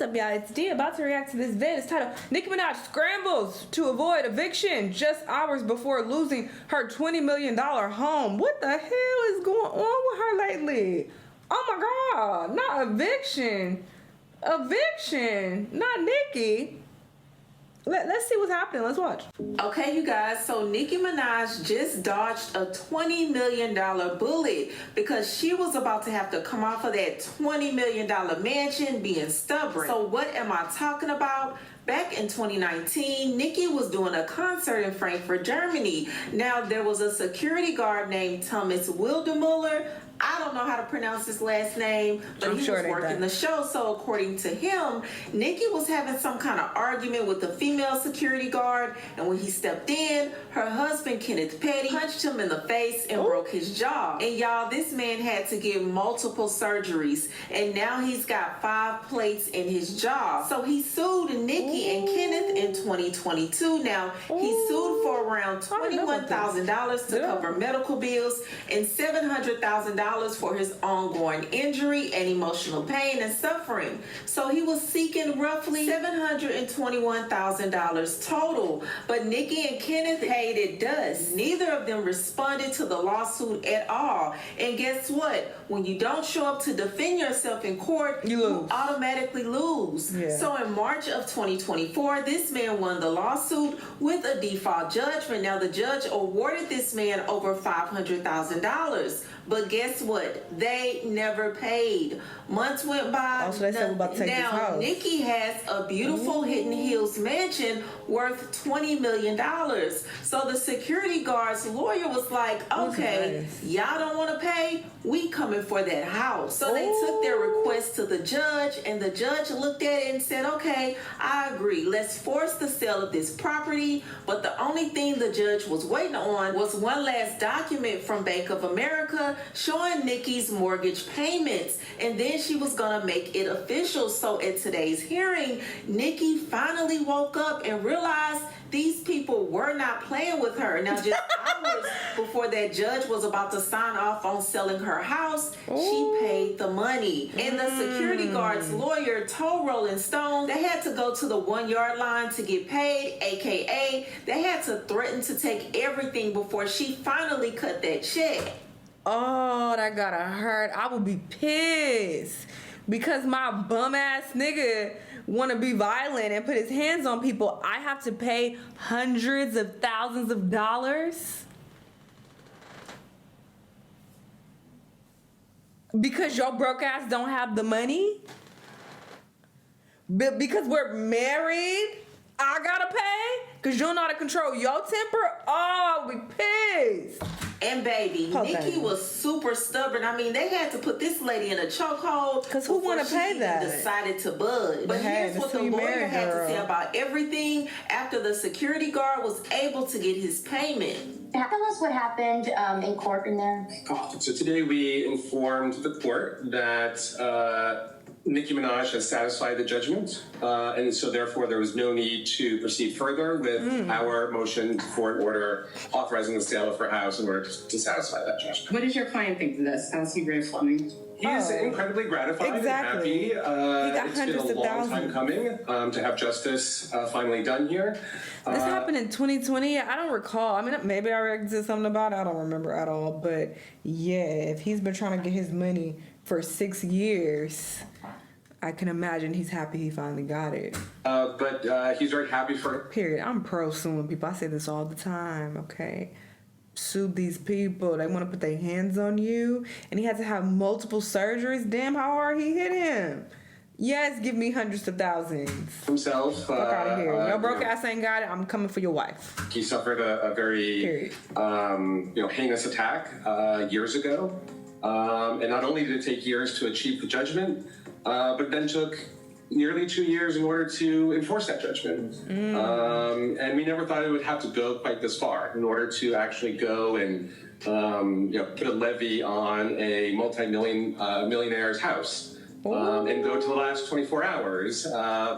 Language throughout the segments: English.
What's up, y'all? It's D about to react to this vid. It's titled Nicki Minaj scrambles to avoid eviction just hours before losing her $20 million home. What the hell is going on with her lately? Oh my god, not eviction. Eviction, not Nicki. Let's see what's happening. Let's watch. Okay, you guys, so Nicki Minaj just dodged a $20 million bullet because she was about to have to come off of that $20 million mansion being stubborn. So what am I talking about? Back in 2019, Nicki was doing a concert in Frankfurt, Germany. Now, there was a security guard named Thomas Wildemuller. I don't know how to pronounce his last name, but he was working the show. So according to him, Nicki was having some kind of argument with the female security guard, and when he stepped in, her husband Kenneth Petty punched him in the face and broke his jaw. And y'all, this man had to get multiple surgeries, and now he's got 5 plates in his jaw. So he sued Nicki and Kenneth in 2022. Now he sued for around $21,000 to cover medical bills and $700,000 for his ongoing injury and emotional pain and suffering. So he was seeking roughly $721,000 total. But Nicki and Kenneth paid it dust. Neither of them responded to the lawsuit at all. And guess what? When you don't show up to defend yourself in court, you automatically lose. So in March of 2024, this man won the lawsuit with a default judgment. Now the judge awarded this man over $500,000. But guess what? They never paid. Months went by. Now Nicki has a beautiful Hidden Hills mansion worth $20 million. So the security guard's lawyer was like, okay, y'all don't want to pay? We coming for that house. So they took their request to the judge, and the judge looked at it and said, okay, I agree. Let's force the sale of this property. But the only thing the judge was waiting on was one last document from Bank of America showing Nicki's mortgage payments, and then she was gonna make it official. So at today's hearing, Nicki finally woke up and realized these people were not playing with her. Now just hours before that judge was about to sign off on selling her house, she paid the money. And the security guard's lawyer told Rolling Stone they had to go to the 1-yard line to get paid, aka they had to threaten to take everything before she finally cut that check. Oh, that gotta hurt. I would be pissed because my bum ass nigga wanna be violent and put his hands on people. I have to pay hundreds of thousands of dollars because your broke ass don't have the money. But because we're married, I gotta pay because you don't know how to control your temper. Oh, I'll be pissed. And baby, Nicki was super stubborn. I mean, they had to put this lady in a chokehold because who want to pay that? Decided to budge. But here's what the lawyer had to say about everything after the security guard was able to get his payment. Tell us what happened in court in there. So today we informed the court that Nicki Minaj has satisfied the judgment, and so therefore there was no need to proceed further with our motion for an order authorizing the sale of her house in order to satisfy that judgment. What does your client think of this? How's he Fleming? He's incredibly gratified and happy. It's been a long time coming to have justice finally done here. This happened in 2020. I don't recall. I mean, maybe I read something about it. I don't remember at all. But yeah, if he's been trying to get his money for 6 years, I can imagine he's happy he finally got it. But he's very happy for it. Period. I'm pro suing people. I say this all the time, okay? Sue these people. They want to put their hands on you. And he had to have multiple surgeries. Damn, how hard he hit him. Yes, give me hundreds of thousands. Himself. Fuck out of here. Your broke ass ain't got it. I'm coming for your wife. He suffered a very heinous attack years ago. And not only did it take years to achieve the judgment, but then took nearly 2 years in order to enforce that judgment. And we never thought it would have to go quite this far in order to actually go and put a levy on a multi-millionaire's house. and go to the last 24 hours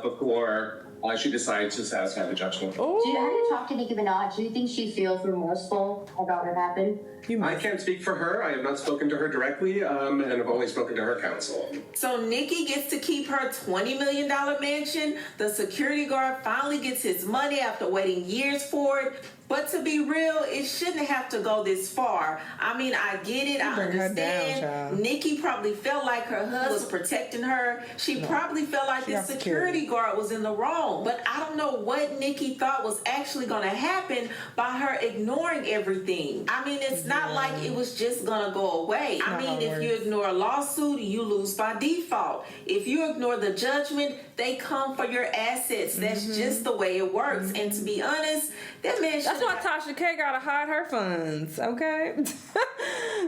before she decides to satisfy the judgment. Have you talked to Nicki Minaj? Do you think she feels remorseful about what happened? I can't speak for her. I have not spoken to her directly, and I've only spoken to her counsel. So Nicki gets to keep her $20 million mansion. The security guard finally gets his money after waiting years for it. But to be real, it shouldn't have to go this far. I mean, I get it. I understand. Nicki probably felt like her husband was protecting her. She probably felt like the security guard was in the wrong. But I don't know what Nicki thought was actually going to happen by her ignoring everything. I mean, it's not like it was just going to go away. I mean, if you ignore a lawsuit, you lose by default. If you ignore the judgment, they come for your assets. That's just the way it works. And to be honest, that man should. That's why Tasha K gotta hide her funds, okay?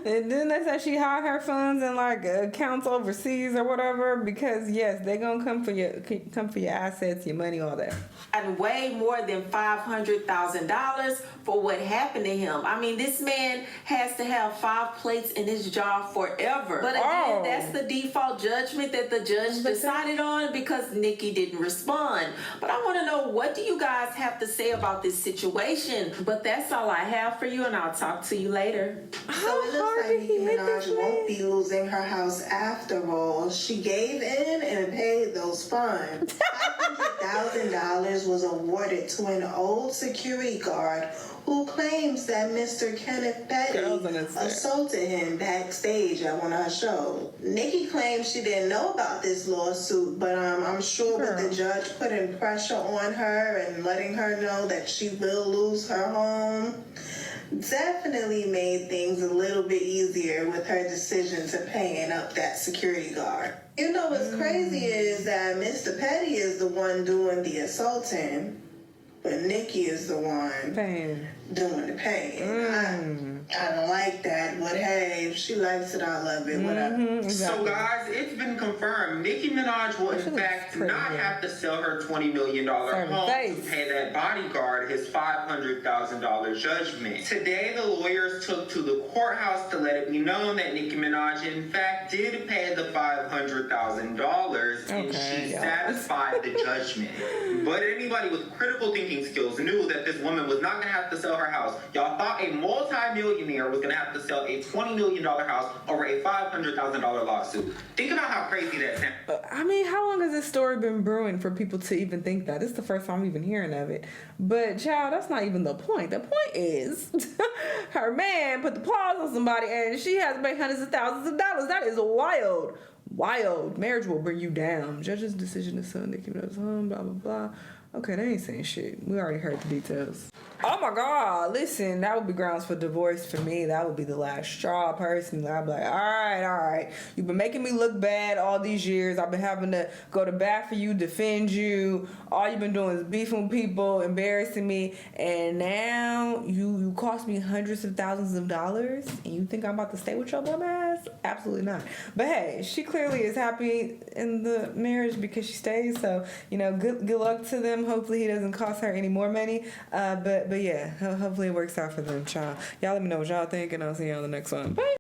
And then they say she hide her funds in like accounts overseas or whatever, because yes, they gonna come for your assets, your money, all that. And way more than $500,000 for what happened to him. I mean, this man has to have 5 plates in his jaw forever. But again, that's the default judgment that the judge decided on because Nicki didn't respond. But I want to know, what do you guys have to say about this situation? But that's all I have for you, and I'll talk to you later. So it looks like Nicki Minaj won't be losing her house after all. She gave in and paid those fines. $500,000 was awarded to an old security guard who claims that Mr. Kenneth Petty assaulted him backstage at one of her shows. Nicki claims she didn't know about this lawsuit, but I'm sure with the judge putting pressure on her and letting her know that she will lose her home, definitely made things a little bit easier with her decision to paying up that security guard. You know what's crazy is that Mr. Petty is the one doing the assaulting, but Nicki is the one doing the paying. I don't like that, but hey, if she likes it, I love it, whatever. So guys, it's been confirmed. Nicki Minaj will in fact not have to sell her $20 million home to pay that bodyguard his $500,000 judgment. Today, the lawyers took to the courthouse to let it be known that Nicki Minaj in fact did pay the $500,000 and she satisfied the judgment. But anybody with critical thinking skills knew that this woman was not going to have to sell her house. Y'all thought a multi-millionaire was going to have to sell a $20 million house over a $500,000 lawsuit. Think about how crazy that sounds. I mean, how long has this story been brewing for people to even think that? This is the first time I'm even hearing of it. But, child, that's not even the point. The point is her man put the paws on somebody and she has to pay hundreds of thousands of dollars. That is wild. Wild. Marriage will bring you down. Judge's decision to sell Nicki Minaj's home, blah, blah, blah. Okay, they ain't saying shit. We already heard the details. Oh my God, listen, that would be grounds for divorce for me. That would be the last straw personally. I'd be like, all right. You've been making me look bad all these years. I've been having to go to bat for you, defend you. All you've been doing is beefing with people, embarrassing me. And now you cost me hundreds of thousands of dollars and you think I'm about to stay with your bum ass? Absolutely not. But hey, she clearly is happy in the marriage because she stays. So, good luck to them. Hopefully he doesn't cost her any more money. But yeah, hopefully it works out for them, child. Y'all let me know what y'all think, and I'll see y'all on the next one. Bye.